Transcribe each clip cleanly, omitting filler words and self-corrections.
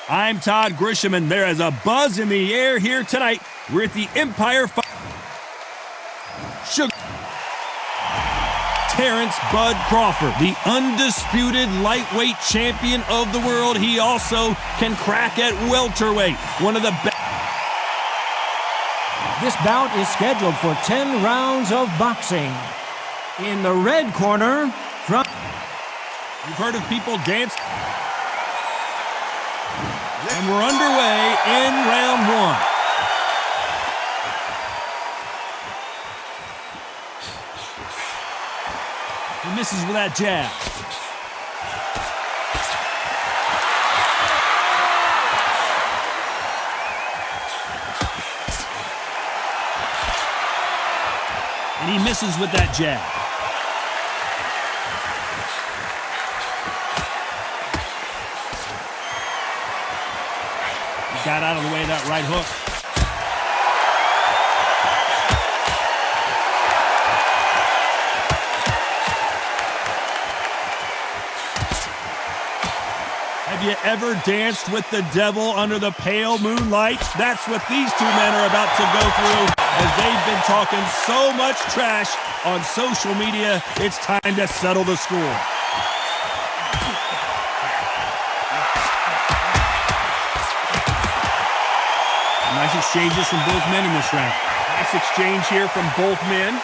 I'm Todd Grisham, and there is a buzz in the air here tonight. We're at the Empire Sugar. Terrence Bud Crawford, the undisputed lightweight champion of the world. He also can crack at welterweight. One of the best. This bout is scheduled for 10 rounds of boxing. In the red corner, You've heard of people dance. And we're underway in round one. He misses with that jab. And he misses with that jab. Got out of the way of that right hook. Have you ever danced with the devil under the pale moonlight? That's what these two men are about to go through, as they've been talking so much trash on social media. It's time to settle the score. Nice exchanges from both men in this round. Nice exchange here from both men.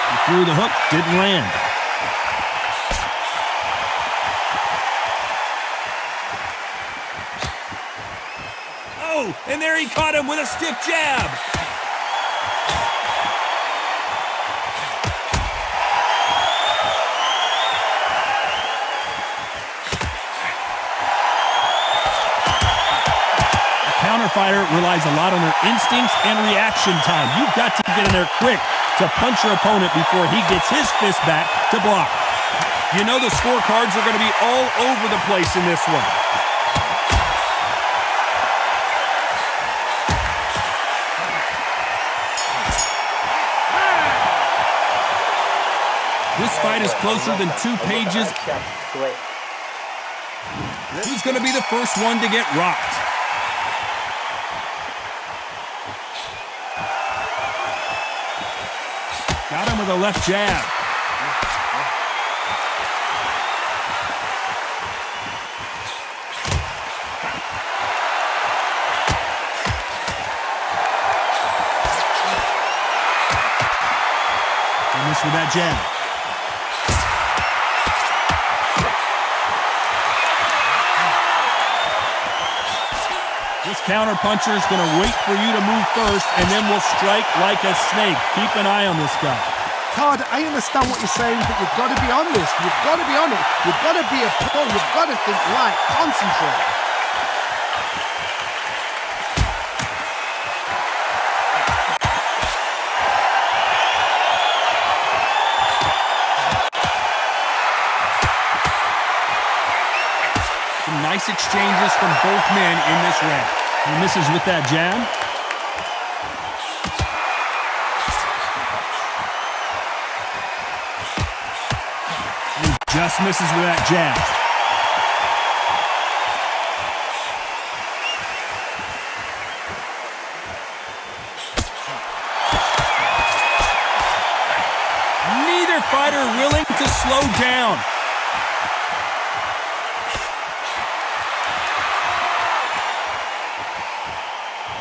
He threw the hook, didn't land. Oh, and there he caught him with a stiff jab. Counterfighter relies a lot on their instincts and reaction time. You've got to get in there quick to punch your opponent before he gets his fist back to block. You know the scorecards are going to be all over the place in this one. This fight is closer than 2 pages. Who's going to be the first one to get rocked? Got him with a left jab. And this with that jab. This counter puncher is going to wait for you to move first, and then will strike like a snake. Keep an eye on this guy. Todd, I understand what you're saying, but you've got to be honest. You've got to be honest. You've got to be a pro. You've got to think right. Concentrate. Some nice exchanges from both men in this round. He misses with that jab. He just misses with that jab. Neither fighter willing to slow down.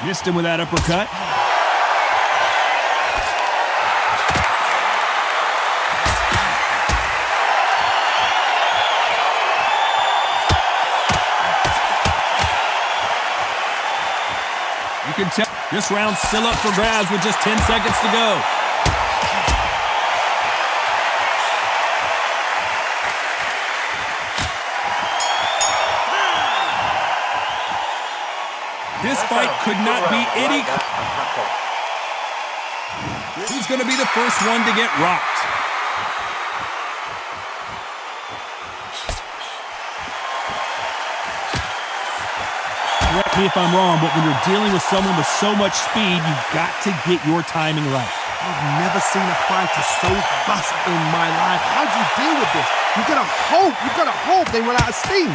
Missed him with that uppercut. You can tell this round's still up for grabs with just 10 seconds to go. This fight could not be any. Who's going to be the first one to get rocked? Correct me if I'm wrong, but when you're dealing with someone with so much speed, you've got to get your timing right. I've never seen a fighter so fast in my life. How do you deal with this? You've got to hope they run out of steam.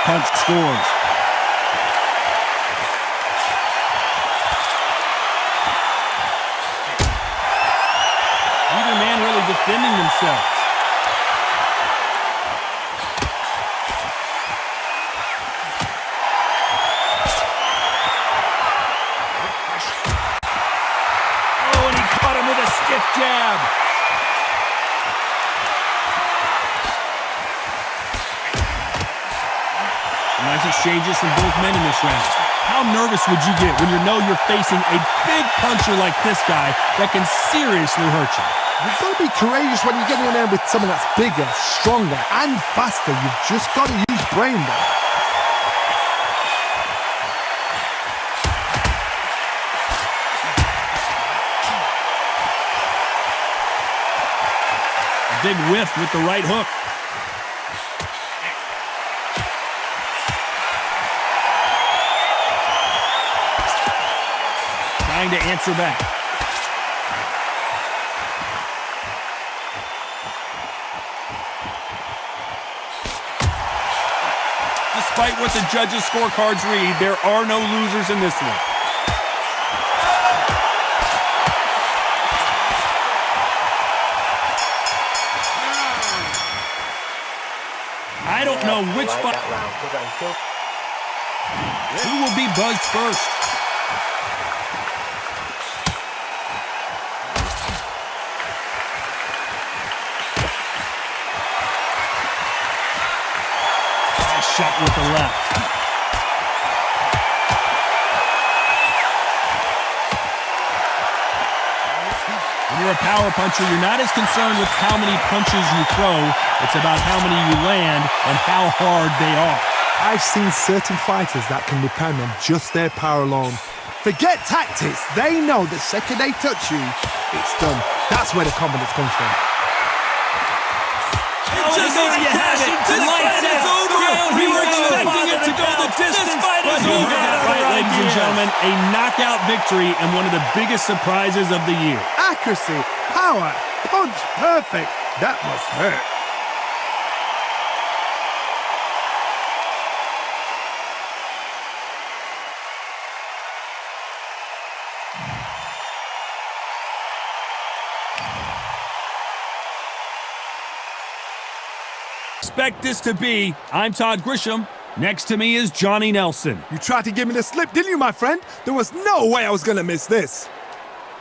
Punch scores. Neither man really defending themselves. Oh, and he caught him with a stiff jab. Nice exchanges from both men in this round. How nervous would you get when you know you're facing a big puncher like this guy that can seriously hurt you? You've got to be courageous when you're getting in there with someone that's bigger, stronger, and faster. You've just got to use brain there. A big whiff with the right hook. Trying to answer back. Despite what the judges' scorecards read, there are no losers in this one. I don't know which fight. Who will be buzzed first? Shot with the left. When you're a power puncher, you're not as concerned with how many punches you throw. It's about how many you land and how hard they are. I've seen certain fighters that can depend on just their power alone. Forget tactics. They know the second they touch you, it's done. That's where the confidence comes from. Just there you have it. Lights out. We were expecting it to go the distance, but he got it right, ladies and gentlemen. A knockout victory and one of the biggest surprises of the year. Accuracy, power, punch, perfect. That must hurt. Expect this to be. I'm Todd Grisham. Next to me is Johnny Nelson. You tried to give me the slip, didn't you, my friend? There was no way I was going to miss this.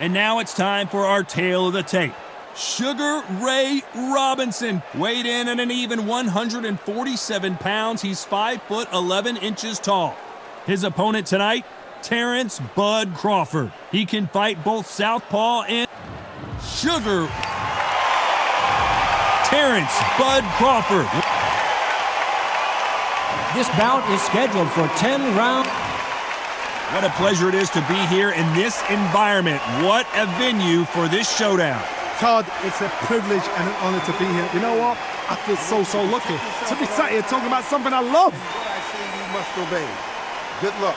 And now it's time for our tale of the tape. Sugar Ray Robinson weighed in at an even 147 pounds. He's 5'11" tall. His opponent tonight, Terrence Bud Crawford. He can fight both southpaw and Sugar. Terrence Bud Crawford. This bout is scheduled for 10 rounds. What a pleasure it is to be here in this environment. What a venue for this showdown. Todd, it's a privilege and an honor to be here. You know what? I feel so lucky to be sat here talking about something I love. What I say you must obey. Good luck.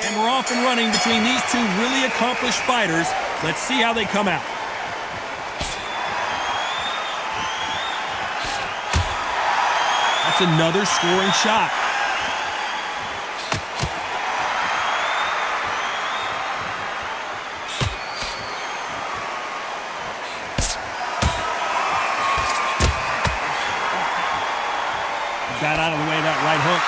And we're off and running between these two really accomplished fighters. Let's see how they come out. That's another scoring shot. Got out of the way of that right hook.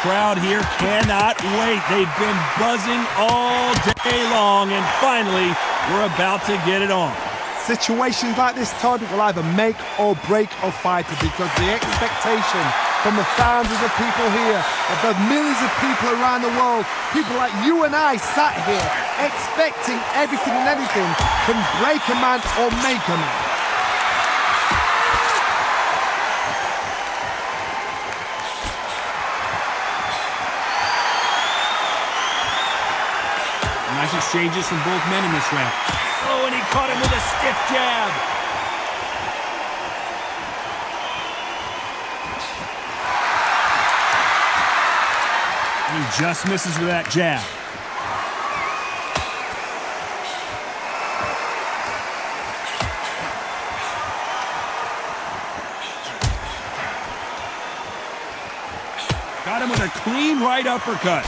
Crowd here cannot wait. They've been buzzing all day long, and finally, we're about to get it on. Situations like this, Todd, will either make or break a fighter because the expectation from the thousands of people here, of the millions of people around the world, people like you and I sat here expecting everything and anything can break a man or make a man. exchanges from both men in this round. Oh, and he caught him with a stiff jab. He just misses with that jab. Got him with a clean right uppercut.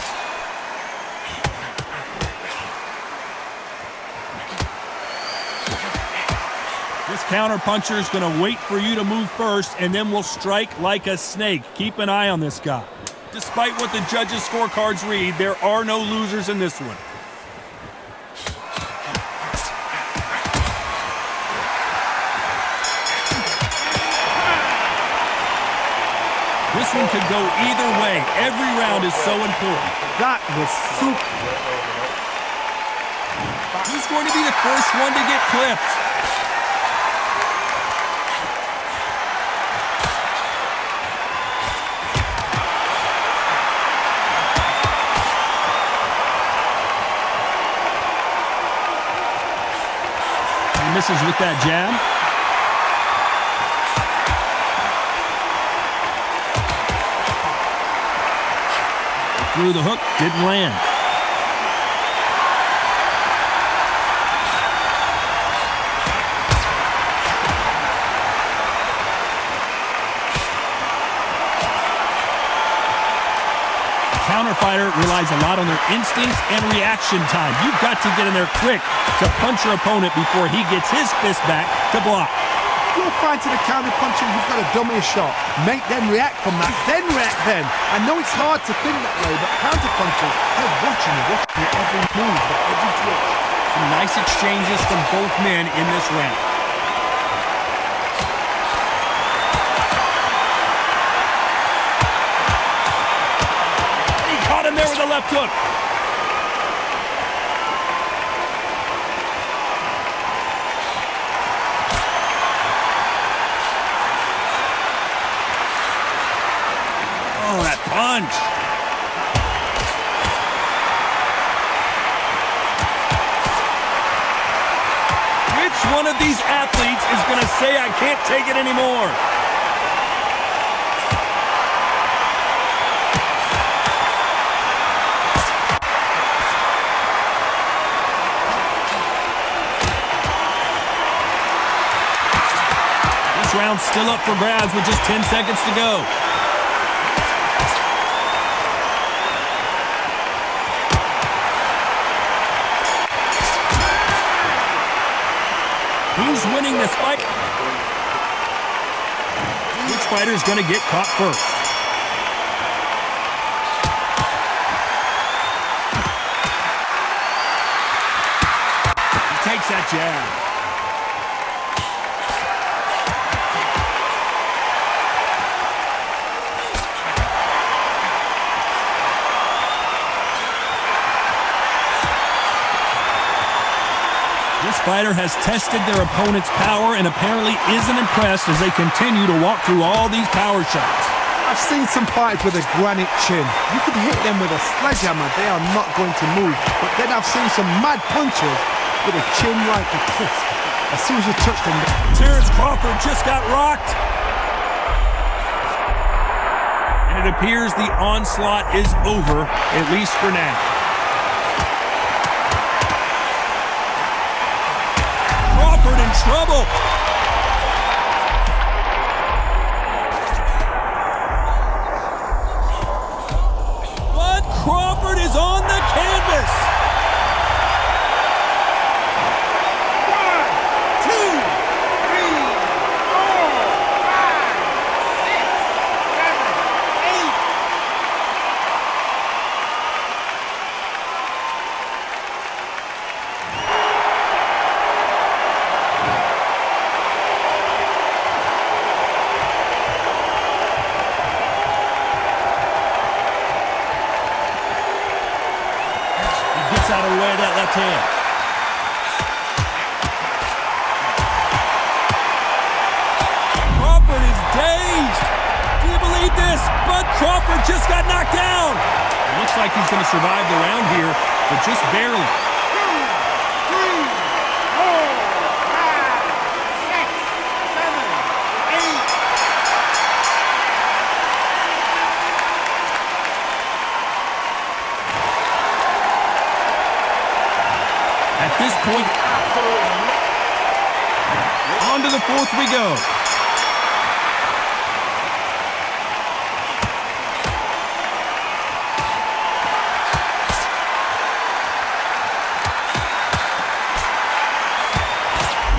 This counterpuncher is going to wait for you to move first, and then will strike like a snake. Keep an eye on this guy. Despite what the judges' scorecards read, there are no losers in this one. This one could go either way. Every round is so important. That was super. Who's going to be the first one to get clipped? He misses with that jab. Threw the hook, didn't land. Counterfighter relies a lot on their instincts and reaction time. You've got to get in there quick to punch your opponent before he gets his fist back to block. You're fighting a counter-puncher, you've got to dummy a shot. Make them react from that, then react then. I know it's hard to think that way, but counter-punchers, they're watching your every move, every twitch. Some nice exchanges from both men in this round. He caught him there with a left hook. Oh, that punch. Which one of these athletes is going to say, I can't take it anymore? This round's still up for grabs with just 10 seconds to go. Who's winning this fight? Which fighter is going to get caught first? He takes that jab. This fighter has tested their opponent's power and apparently isn't impressed as they continue to walk through all these power shots. I've seen some fighters with a granite chin. You could hit them with a sledgehammer, they are not going to move. But then I've seen some mad punchers with a chin like a crisp. As soon as you touch them... Terrence Crawford just got rocked. And it appears the onslaught is over, at least for now. Crawford in trouble. But Crawford is on the canvas. 1, 2, 3, 4, 5, 6, 7, 8. Out of the way of that left hand. Crawford is dazed. Do you believe this? But Crawford just got knocked down. It looks like he's going to survive the round here, but just barely. 4th we go.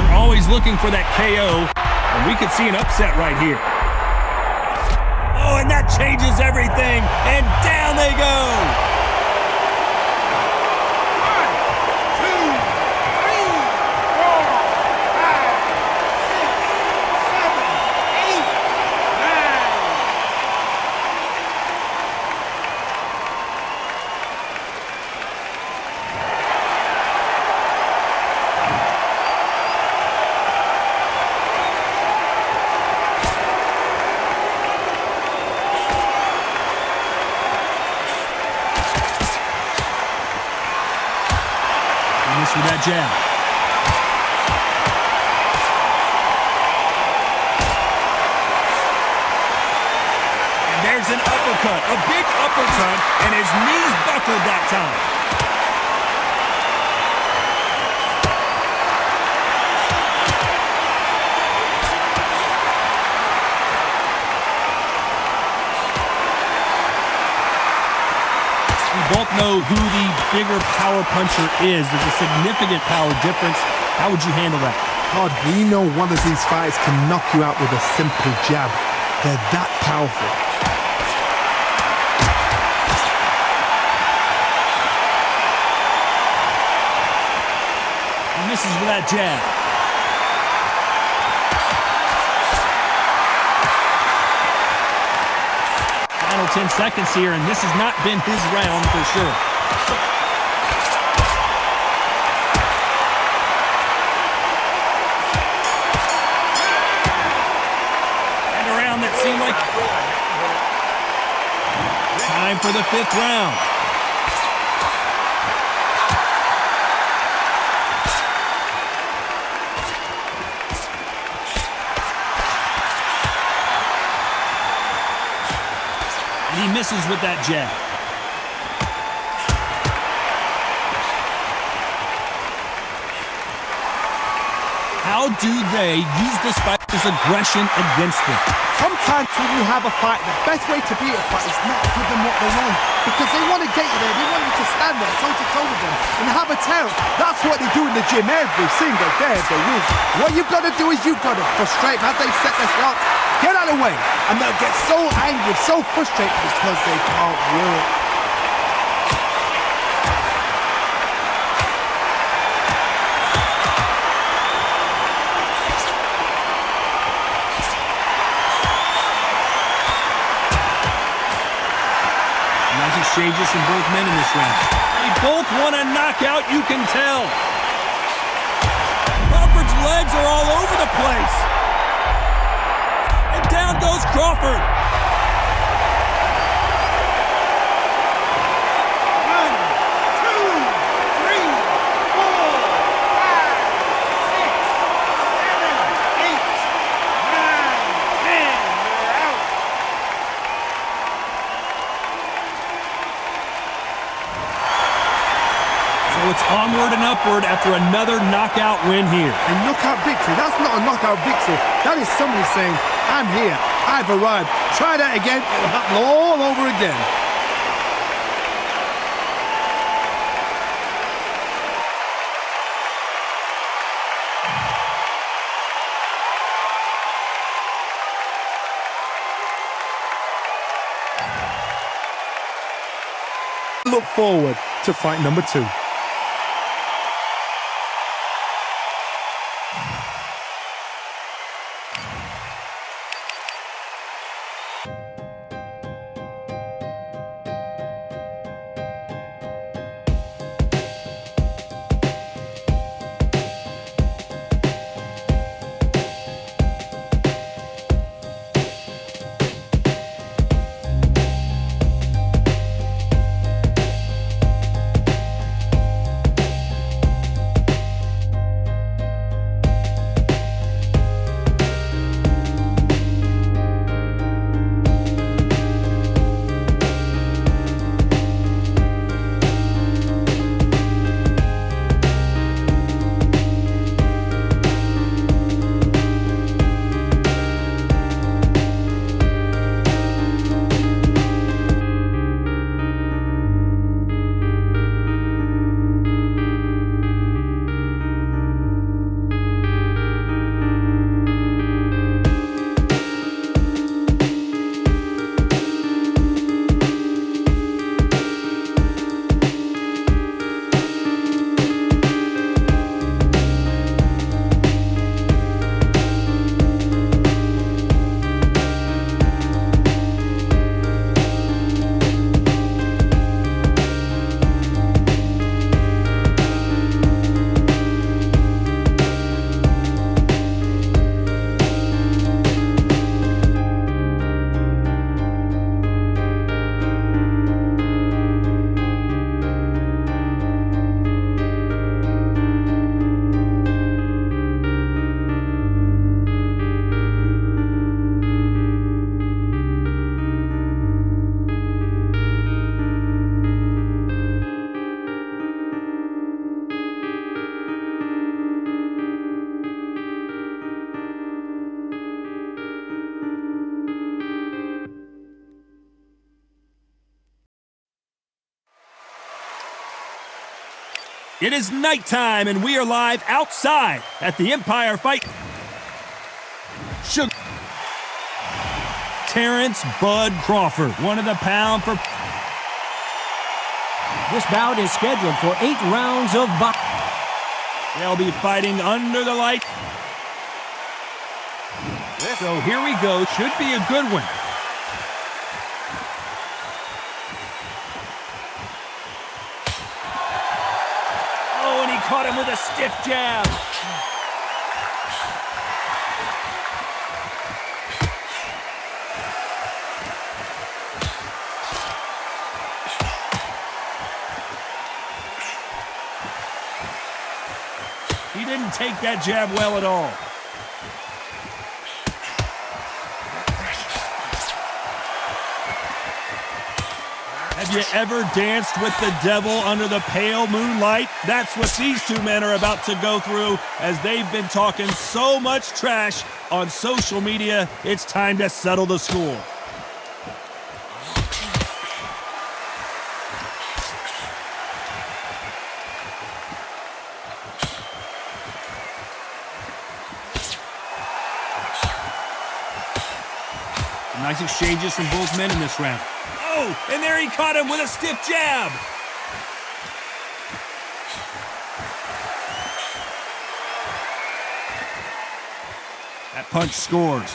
We're always looking for that KO, and we could see an upset right here. Oh, and that changes everything, and down they go. 2. With that jab. And there's an uppercut, a big uppercut, and his knees buckled that time. Both know who the bigger power puncher is. There's a significant power difference. How would you handle that? Todd, we know one of these fighters can knock you out with a simple jab. They're that powerful. He misses with that jab. Final 10 seconds here, and this has not been his round for sure. And a round that seemed like... Time for the 5th round. He misses with that jab. How do they use this fighter's aggression against them? Sometimes when you have a fight, the best way to beat a fight is not give them what they want. Because they want to get you there. They want you to stand there toe-to-toe with them and have a tell. That's what they do in the gym every single day if they win. What you've got to do is you've got to frustrate them as they set their shots. Get out of the way. And they'll get so angry, so frustrated because they can't work. Nice exchanges from both men in this round. They both want a knockout, you can tell. Crawford's legs are all over the place. And down goes Crawford. 1, 2, 3, 4, 5, 6, 7, 8, 9, 10. So it's onward and upward after another knockout win here. A knockout victory, that's not a knockout victory. That is somebody saying, I'm here, I've arrived. Try that again, it'll happen all over again. Look forward to fight number 2. It is nighttime, and we are live outside at the Empire Fight. Terrence Bud Crawford, one of the pound for... This bout is scheduled for 8 rounds of boxing. They'll be fighting under the light. So here we go. Should be a good one. Oh, and he caught him with a stiff jab. He didn't take that jab well at all. Have you ever danced with the devil under the pale moonlight? That's what these two men are about to go through as they've been talking so much trash on social media. It's time to settle the score. Nice exchanges from both men in this round. Oh, and there he caught him with a stiff jab. That punch scores.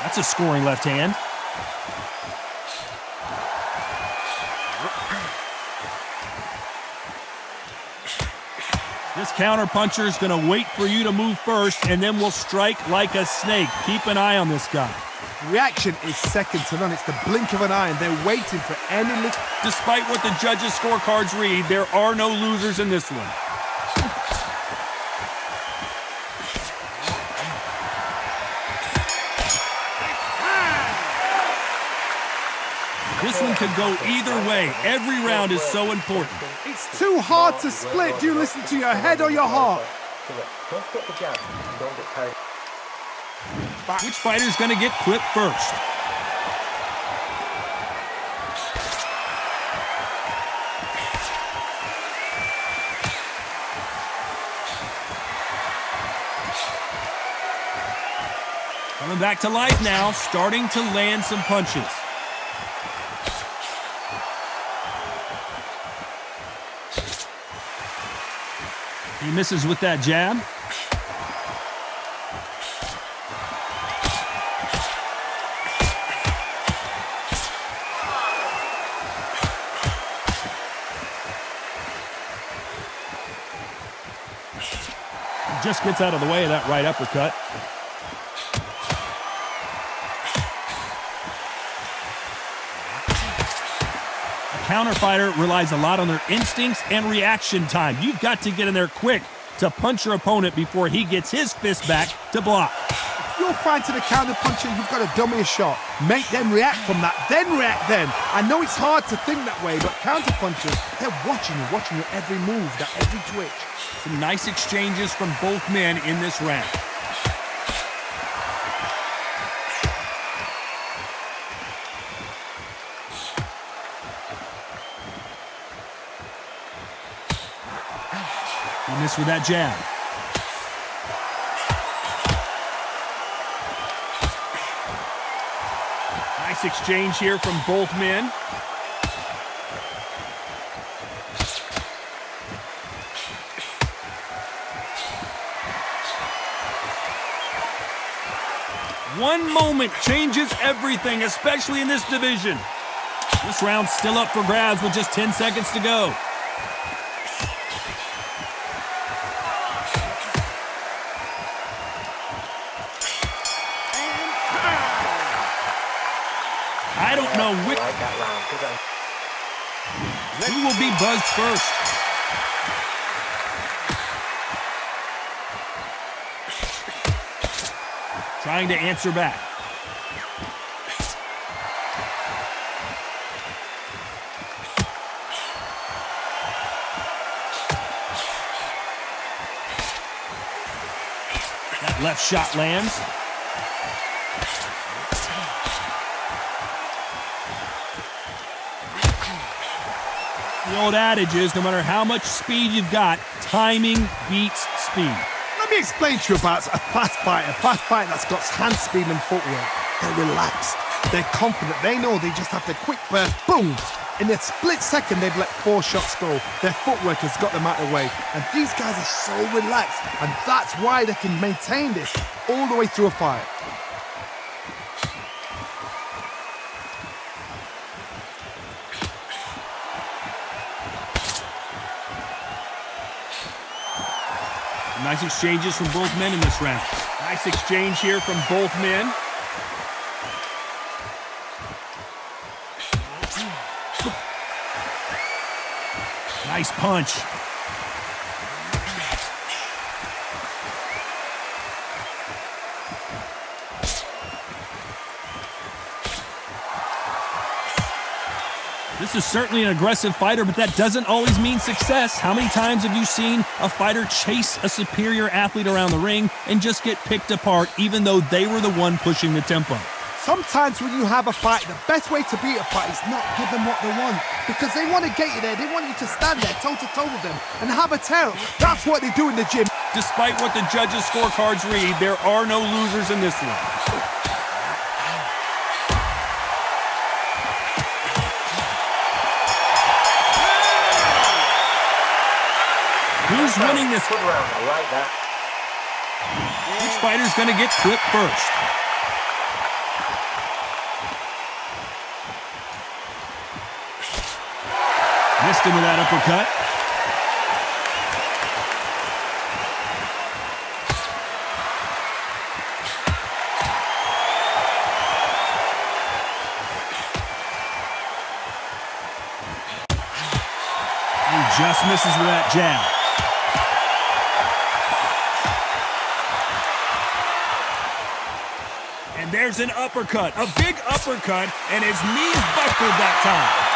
That's a scoring left hand. This counterpuncher is going to wait for you to move first, and then will strike like a snake. Keep an eye on this guy. Reaction is second to none. It's the blink of an eye, and they're waiting for any lick. Despite what the judges' scorecards read, there are no losers in this one. This one could go either way. Every round is so important. It's too hard to split. Do you listen to your head or your heart? Which fighter's going to get clipped first? Coming back to life now, starting to land some punches. He misses with that jab. He just gets out of the way of that right uppercut. Counter fighter relies a lot on their instincts and reaction time. You've got to get in there quick to punch your opponent before he gets his fist back to block. If you're fighting a counter puncher, you've got to dummy a shot. Make them react from that, then react then. I know it's hard to think that way, but counter punchers, they're watching your every move, that every twitch. Some nice exchanges from both men in this round. He missed with that jab. Nice exchange here from both men. One moment changes everything, especially in this division. This round's still up for grabs with just 10 seconds to go. I don't know which. Who will be buzzed first? Trying to answer back. Left shot lands. The old adage is, no matter how much speed you've got, timing beats speed. Let me explain to you about a fast fighter. A fast fighter that's got hand speed and footwork. They're relaxed. They're confident. They know they just have to quick burst, boom. In a split second, they've let 4 shots go. Their footwork has got them out of the way. And these guys are so relaxed. And that's why they can maintain this all the way through a fight. Nice exchanges from both men in this round. Nice exchange here from both men. Nice punch. This is certainly an aggressive fighter, but that doesn't always mean success. How many times have you seen a fighter chase a superior athlete around the ring and just get picked apart even though they were the one pushing the tempo? Sometimes when you have a fight, the best way to beat a fight is not give them what they want. Because they want to get you there. They want you to stand there toe-to-toe with them and have a tell. That's what they do in the gym. Despite what the judges' scorecards read, there are no losers in this one. Who's winning this round? I like that. Which fighter's going to get clipped first? Missed him with that uppercut. He just misses with that jab. And there's an uppercut, a big uppercut, and his knees buckled that time.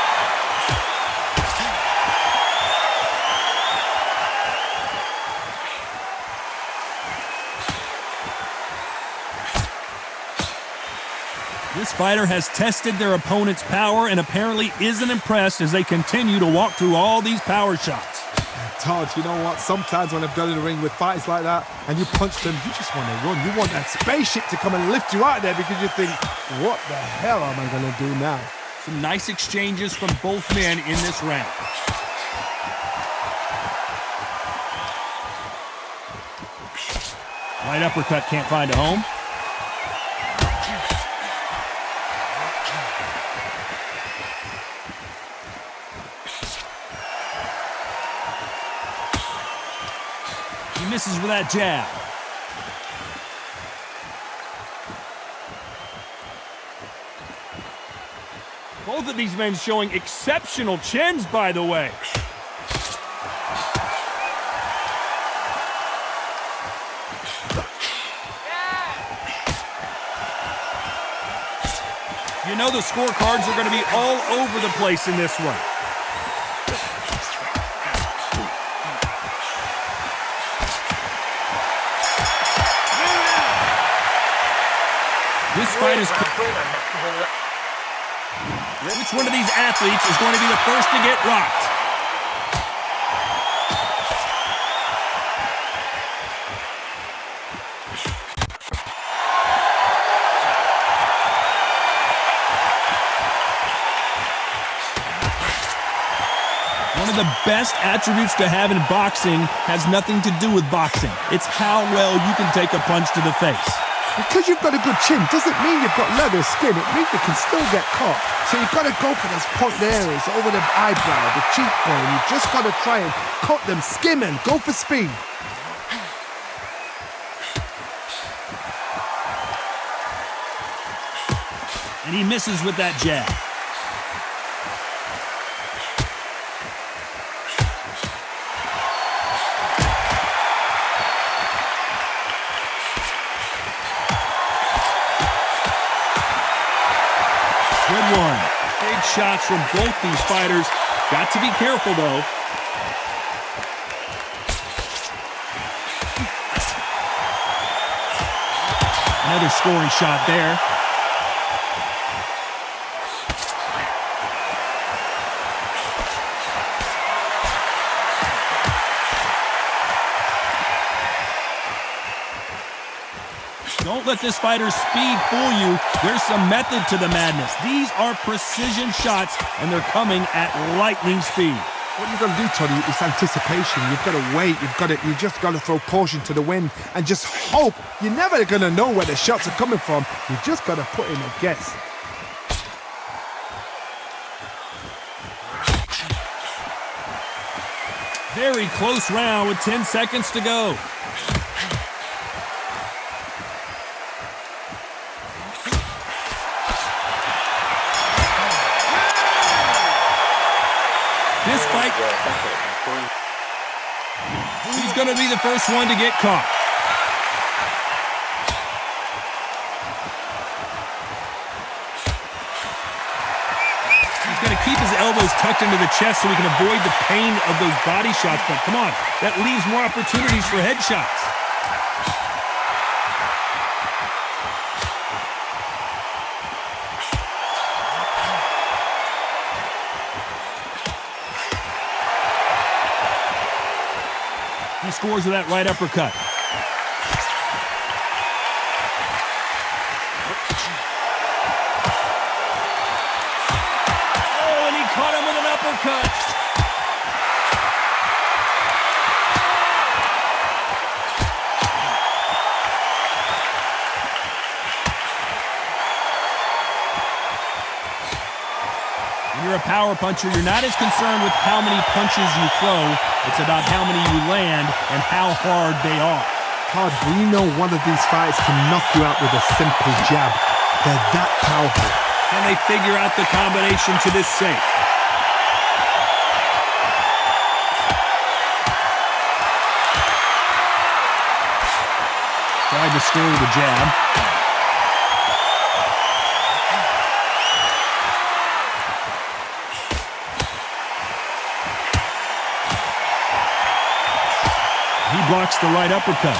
This fighter has tested their opponent's power and apparently isn't impressed as they continue to walk through all these power shots. Todd, you know what? Sometimes when I've done in the ring with fights like that and you punch them, you just want to run. You want that spaceship to come and lift you out of there because you think, what the hell am I going to do now? Some nice exchanges from both men in this round. Right uppercut can't find a home. He misses with that jab. Both of these men showing exceptional chins, by the way. You know the scorecards are going to be all over the place in this one. This fight is... Which one of these athletes is going to be the first to get rocked? One of the best attributes to have in boxing has nothing to do with boxing. It's how well you can take a punch to the face. Because you've got a good chin doesn't mean you've got leather skin. It means you can still get caught. So you've got to go for those point areas over the eyebrow, the cheekbone. You've just got to try and cut them, skim and go for speed. And he misses with that jab. Good one. Big shots from both these fighters. Got to be careful, though. Another scoring shot there. Don't let this fighter's speed fool you. There's some method to the madness. These are precision shots, and they're coming at lightning speed. What you've got to do, Tony, is anticipation. You've got to wait. You just got to throw caution to the wind and just hope. You're never going to know where the shots are coming from. You just got to put in a guess. Very close round with 10 seconds to go. This fight, he's going to be the first one to get caught. He's going to keep his elbows tucked into the chest so he can avoid the pain of those body shots. But come on, that leaves more opportunities for headshots. He scores with that right uppercut. Oh, and he caught him with an uppercut. When you're a power puncher, you're not as concerned with how many punches you throw. It's about how many you land and how hard they are. Todd, we know one of these fights can knock you out with a simple jab. They're that powerful. Can they figure out the combination to this safe? Tried to score with a jab. He blocks the right uppercut.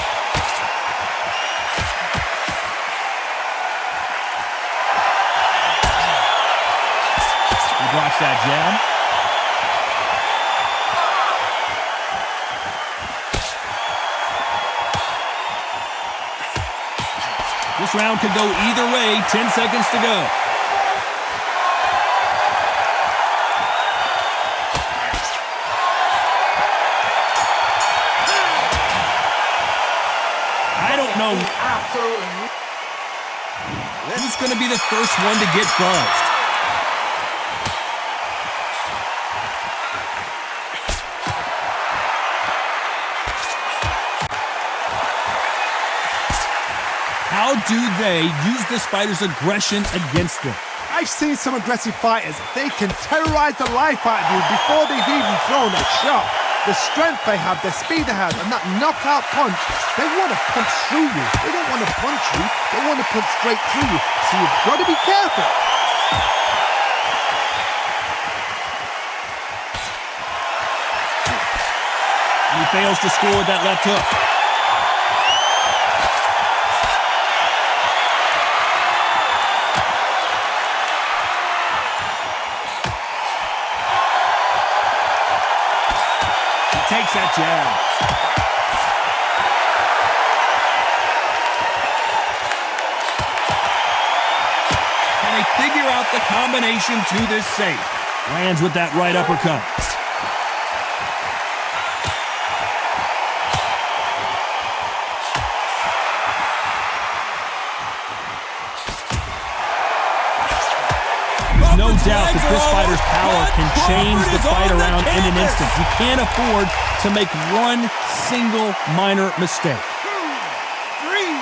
He blocks that jab. This round could go either way. 10 seconds to go. Absolutely. Who's going to be the first one to get buzzed? How do they use this fighter's aggression against them? I've seen some aggressive fighters. They can terrorize the life out of you before they've even thrown a shot. The strength they have, the speed they have, and that knockout punch, they want to punch through you. They don't want to punch you, they want to punch straight through you. So you've got to be careful. He fails to score with that left hook. Takes that jab. Can they figure out the combination to this safe? Lands with that right uppercut. No doubt that this fighter's power can change the fight around in an instant. You can't afford to make one single minor mistake. 2, 3,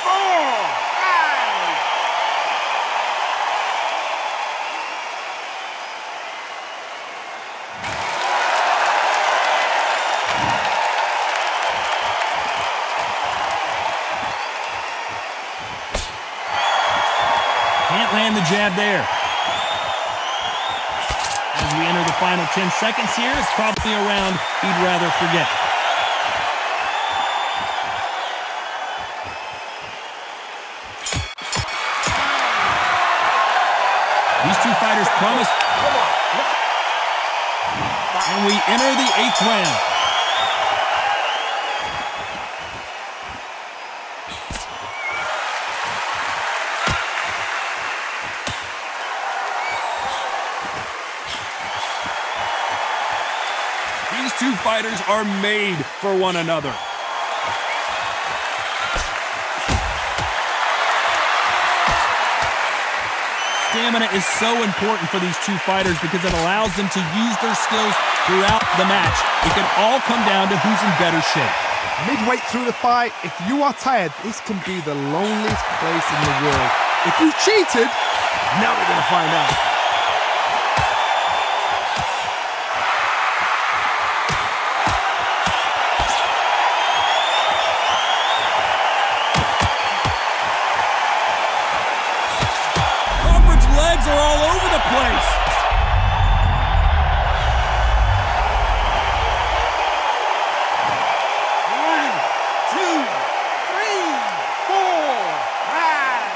4, 5. Can't land the jab there. As we enter the final 10 seconds here, it's probably a round he'd rather forget. These two fighters promise. And we enter the 8th round. These two fighters are made for one another. Stamina is so important for these two fighters because it allows them to use their skills throughout the match. It can all come down to who's in better shape. Midway through the fight, if you are tired, this can be the loneliest place in the world. If you cheated, now we're going to find out. Legs are all over the place. One, two, three, four, five.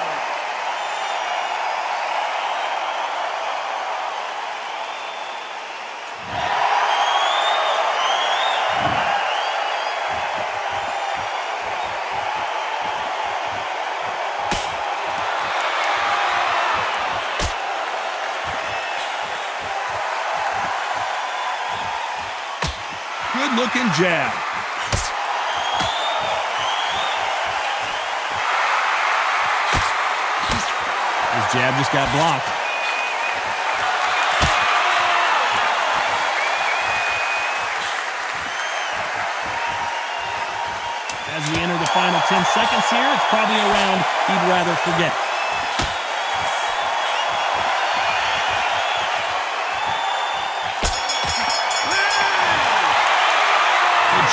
Good-looking jab. His jab just got blocked. As we enter the final 10 seconds here, it's probably a round he'd rather forget.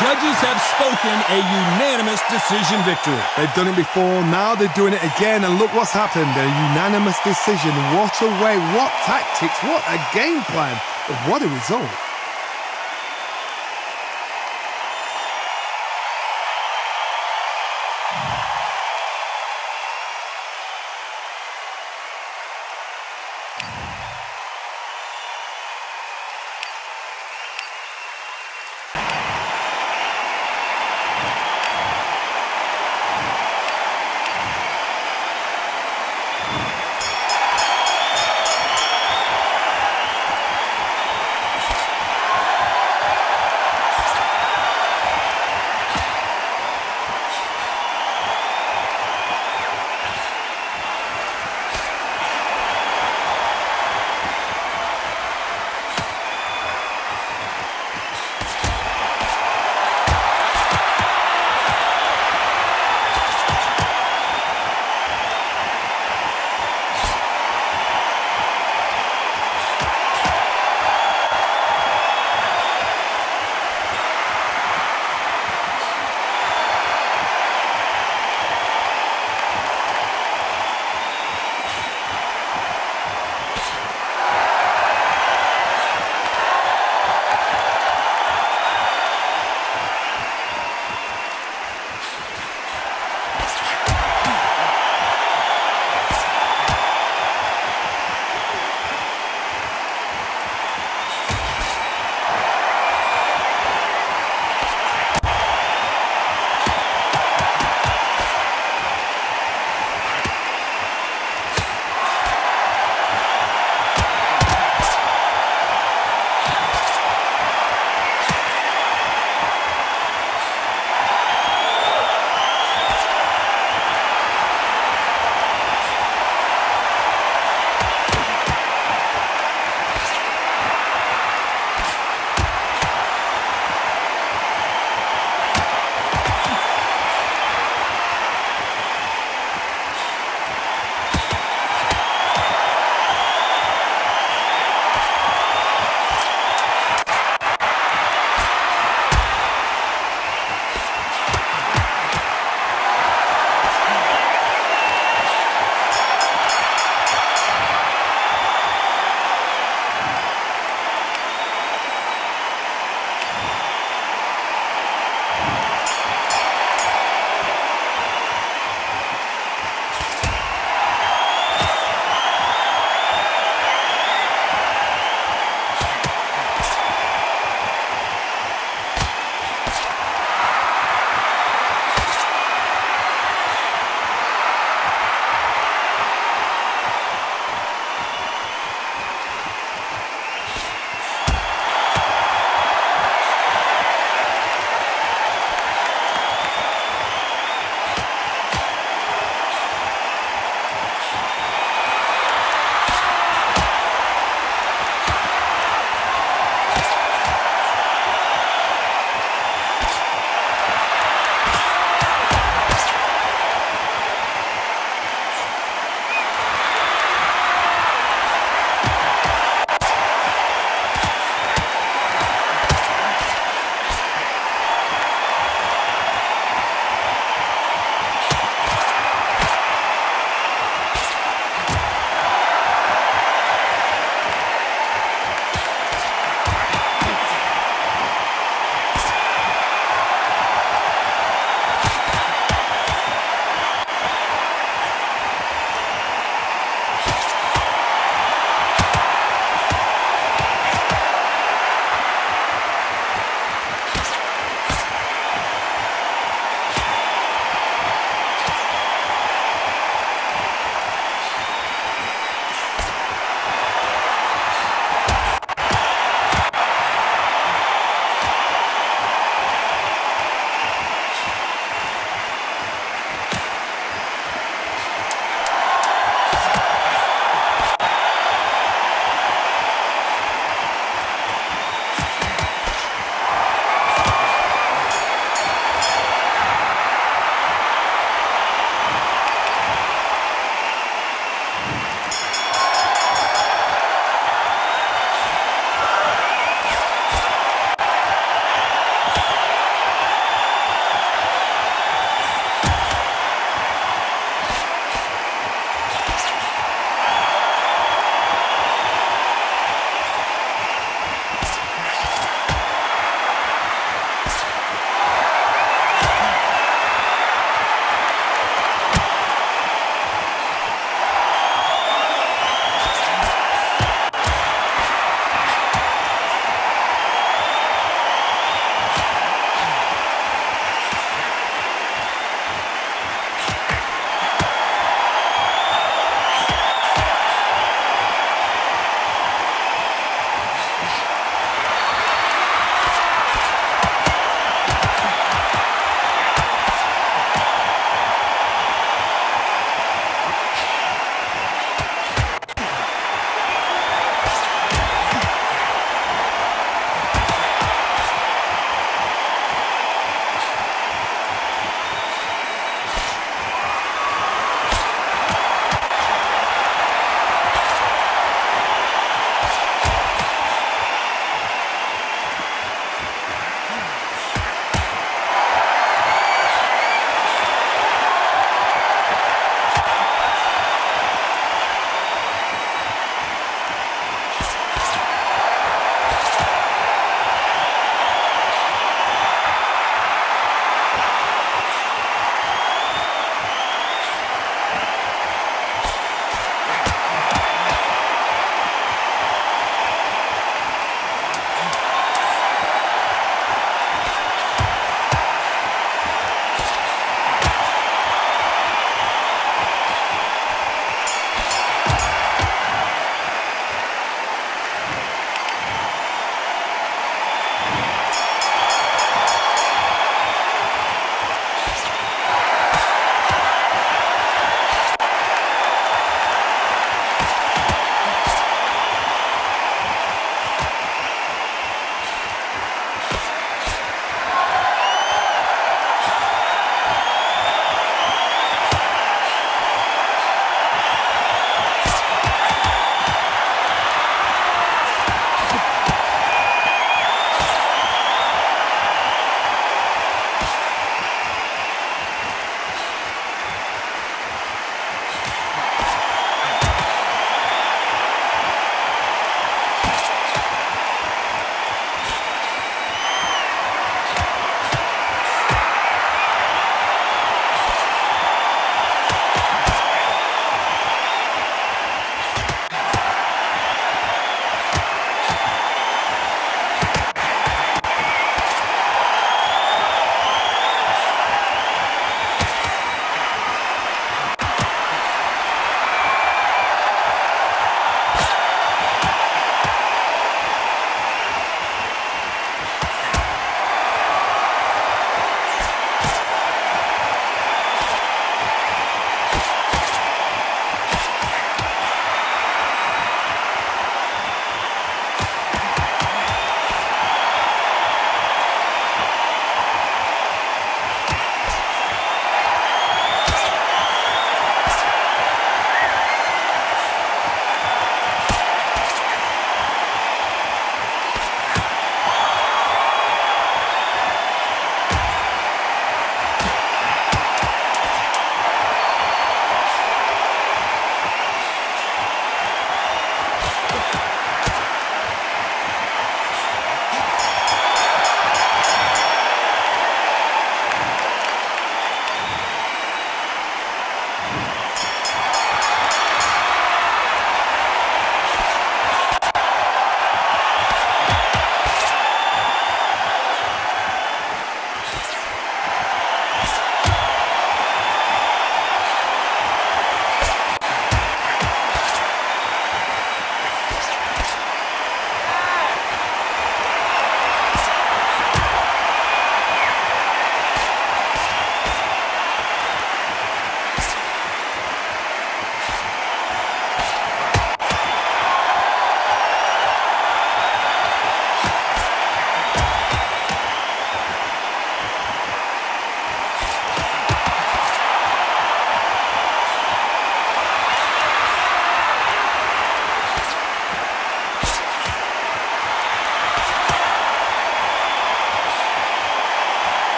Judges have spoken a unanimous decision victory. They've done it before, now they're doing it again, and look what's happened. A unanimous decision. What a way, what tactics, what a game plan, but what a result.